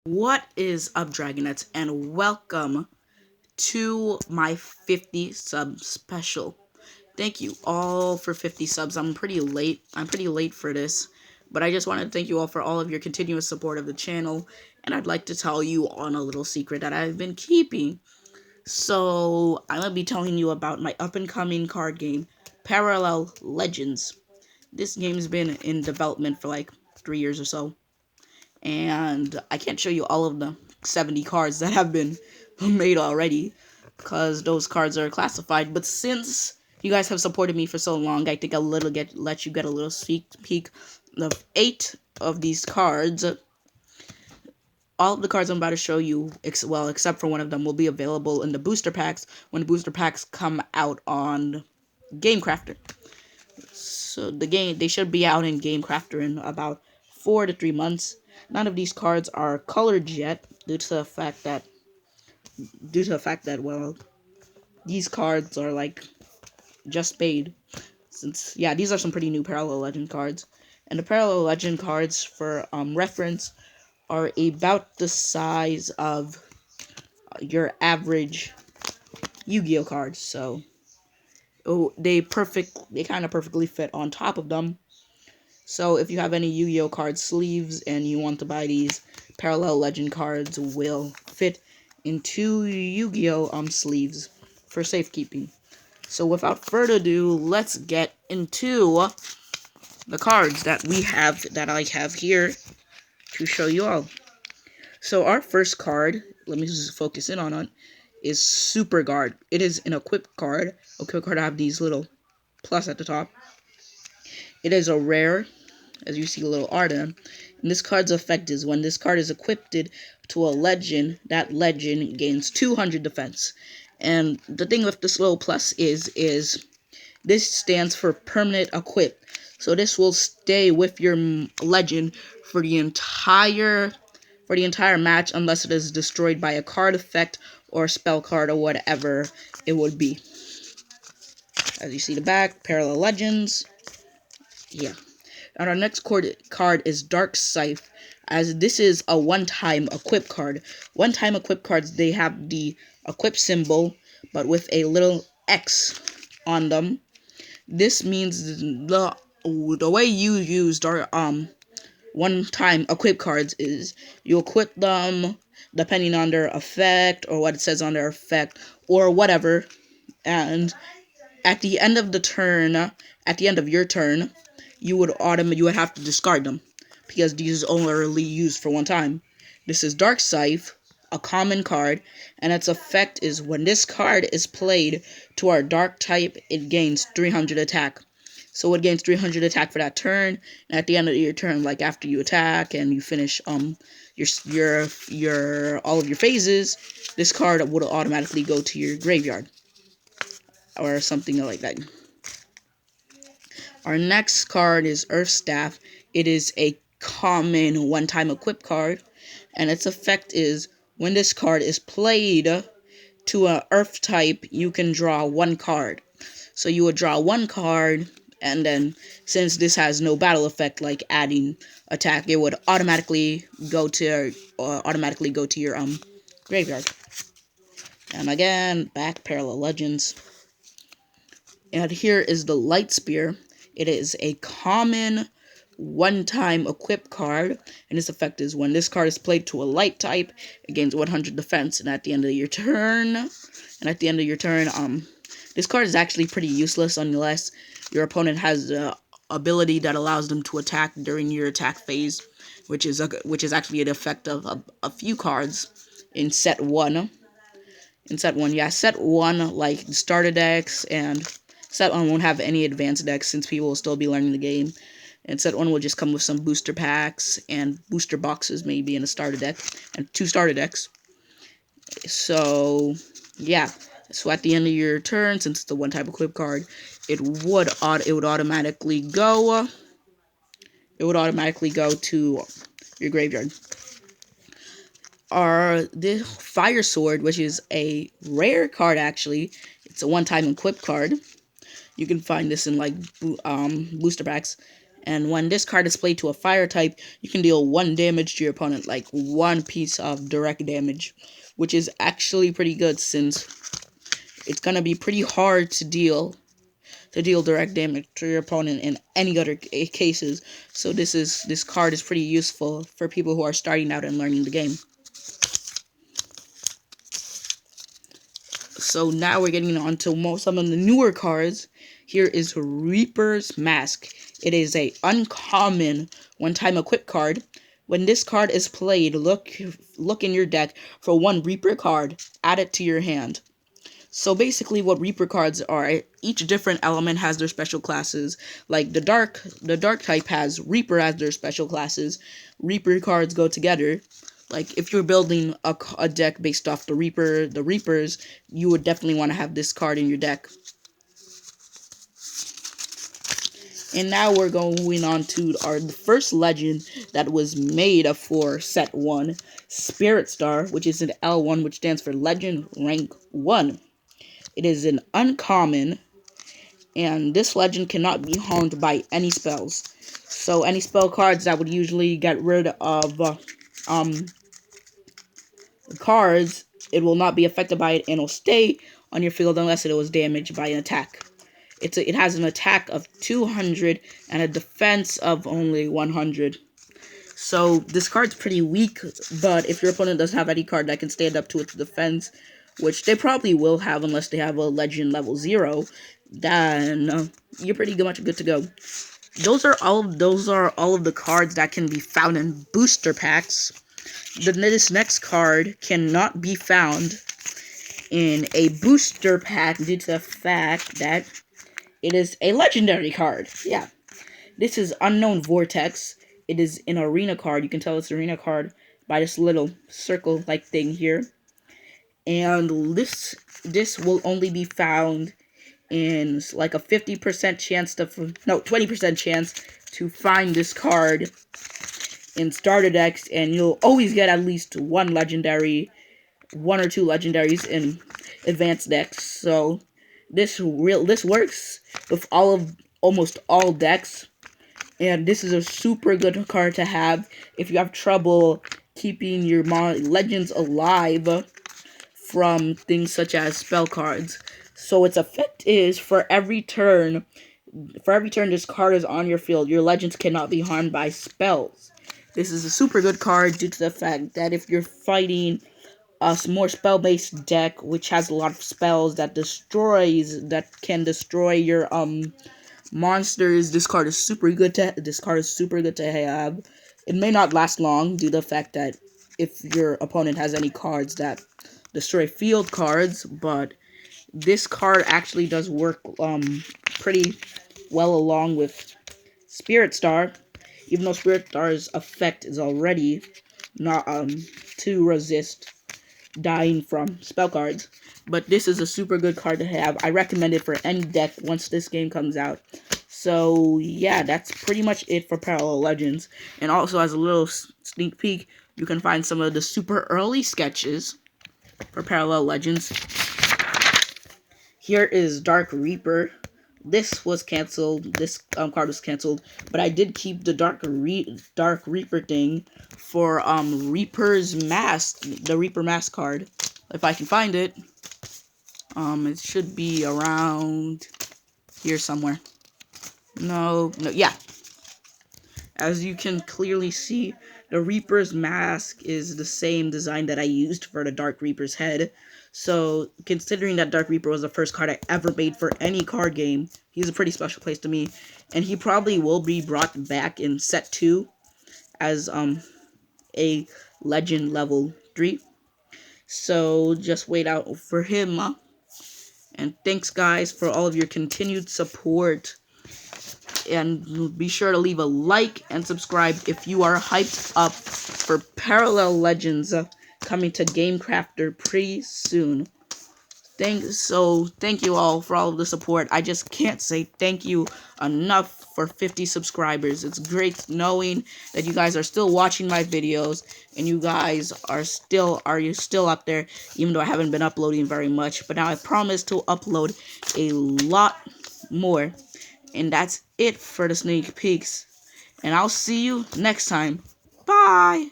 What is up, Dragonets, and welcome to my 50 sub special. Thank you all for 50 subs. I'm pretty late for this, but I just wanted to thank you all for all of your continuous support of the channel, and I'd like to tell you on a little secret that I've been keeping. So, I'm going to be telling you about my up-and-coming card game, Parallel Legends. This game's been in development for like 3 years or so, and I can't show you all of the 70 cards that have been made already because those cards are classified. But since you guys have supported me for so long, I think I'll let you get a little sneak peek of 8 of these cards. All of the cards I'm about to show you, except for one of them, will be available in the booster packs when the booster packs come out on Game Crafter. So they should be out in Game Crafter in about 4 to 3 months. None of these cards are colored yet due to the fact that well, these cards are like just made. Since these are some pretty new Parallel Legend cards. And the Parallel Legend cards, for reference, are about the size of your average Yu-Gi-Oh cards. So they kind of perfectly fit on top of them. So if you have any Yu-Gi-Oh card sleeves and you want to buy these, Parallel Legend cards will fit into Yu-Gi-Oh sleeves for safekeeping. So without further ado, let's get into the cards that I have here to show you all. So our first card, let me just focus in on it, is Super Guard. It is an equip card. Equip card, I have these little plus at the top. It is a rare, as you see a little art in. And this card's effect is when this card is equipped to a legend, that legend gains 200 defense. And the thing with this little plus is this stands for permanent equip. So this will stay with your legend for the entire match unless it is destroyed by a card effect or a spell card or whatever it would be. As you see the back, Parallel Legends. Yeah. And our next card is Dark Scythe, as this is a one-time equip card. One-time equip cards, they have the equip symbol, but with a little X on them. This means the way you use one-time equip cards is you equip them depending on their effect or what it says on their effect or whatever, and at the end of your turn, you would have to discard them because these are only used for one time. This is Dark Scythe, a common card, and its effect is when this card is played to our Dark type, it gains 300 attack. So it gains 300 attack for that turn, and at the end of your turn, like after you attack and you finish your all of your phases, this card would automatically go to your graveyard or something like that. Our next card is Earth Staff. It is a common one-time equip card, and its effect is when this card is played to an Earth type, you can draw one card. So you would draw one card, and then since this has no battle effect like adding attack, it would automatically go to your graveyard. And again, back Parallel Legends. And here is the Light Spear. It is a common one-time equip card, and its effect is when this card is played to a light type, it gains 100 defense, and at the end of your turn, this card is actually pretty useless unless your opponent has an ability that allows them to attack during your attack phase, which is actually an effect of a few cards in set 1. Set 1, like starter decks, and set 1 won't have any advanced decks since people will still be learning the game. And set 1 will just come with some booster packs and booster boxes, maybe, in a starter deck, and 2 starter decks. So, yeah. So at the end of your turn, since it's a one-type equip card, it would automatically go to your graveyard. The Fire Sword, which is a rare card actually. It's a one-time equip card. You can find this in like booster packs. And when this card is played to a fire type, you can deal 1 damage to your opponent, like 1 piece of direct damage, which is actually pretty good since it's gonna be pretty hard to deal direct damage to your opponent in any other cases. So this card is pretty useful for people who are starting out and learning the game. So now we're getting on to some of the newer cards. Here is Reaper's Mask. It is a uncommon one-time equip card. When this card is played, look in your deck for 1 Reaper card, add it to your hand. So basically what Reaper cards are, each different element has their special classes. Like the dark type has Reaper as their special classes. Reaper cards go together. Like if you're building a deck based off the Reapers, you would definitely want to have this card in your deck. And now we're going on to the first legend that was made for set 1, Spirit Star, which is an L1, which stands for Legend Rank 1. It is an uncommon, and this legend cannot be harmed by any spells. So any spell cards that would usually get rid of cards, it will not be affected by it, and it'll stay on your field unless it was damaged by an attack. It has an attack of 200 and a defense of only 100. So this card's pretty weak, but if your opponent doesn't have any card that can stand up to its defense, which they probably will have unless they have a legend level 0, then you're pretty much good to go. Those are all of the cards that can be found in booster packs. This next card cannot be found in a booster pack due to the fact that it is a legendary card. Yeah. This is Unknown Vortex. It is an arena card. You can tell it's an arena card by this little circle-like thing here. And this will only be found in like a 50% chance to, no, 20% chance to find this card in starter decks, and you'll always get at least 1 legendary, 1 or 2 legendaries in advanced decks. So this works with almost all decks, and this is a super good card to have if you have trouble keeping your legends alive from things such as spell cards. So its effect is for every turn this card is on your field, your legends cannot be harmed by spells. This is a super good card due to the fact that if you're fighting a more spell-based deck which has a lot of spells that can destroy your monsters, this card is super good to have. It may not last long due to the fact that if your opponent has any cards that destroy field cards, but this card actually does work pretty well along with Spirit Star, even though Spirit Star's effect is already not to resist dying from spell cards. But this is a super good card to have. I recommend it for any deck once this game comes out. So yeah, that's pretty much it for Parallel Legends. And also, as a little sneak peek, you can find some of the super early sketches for Parallel Legends. Here is Dark Reaper. This was canceled. This card was canceled, but I did keep the Dark Reaper thing for Reaper's Mask, the Reaper Mask card. If I can find it, it should be around here somewhere. No, yeah. As you can clearly see, the Reaper's Mask is the same design that I used for the Dark Reaper's head. So, considering that Dark Reaper was the first card I ever made for any card game, he's a pretty special place to me. And he probably will be brought back in set 2 as a legend level 3. So, just wait out for him. And thanks, guys, for all of your continued support. And be sure to leave a like and subscribe if you are hyped up for Parallel Legends coming to GameCrafter pretty soon. Thank you all for all of the support. I just can't say thank you enough for 50 subscribers. It's great knowing that you guys are still watching my videos, and you guys are still up there, even though I haven't been uploading very much. But now I promise to upload a lot more. And that's it for the sneak peeks. And I'll see you next time. Bye!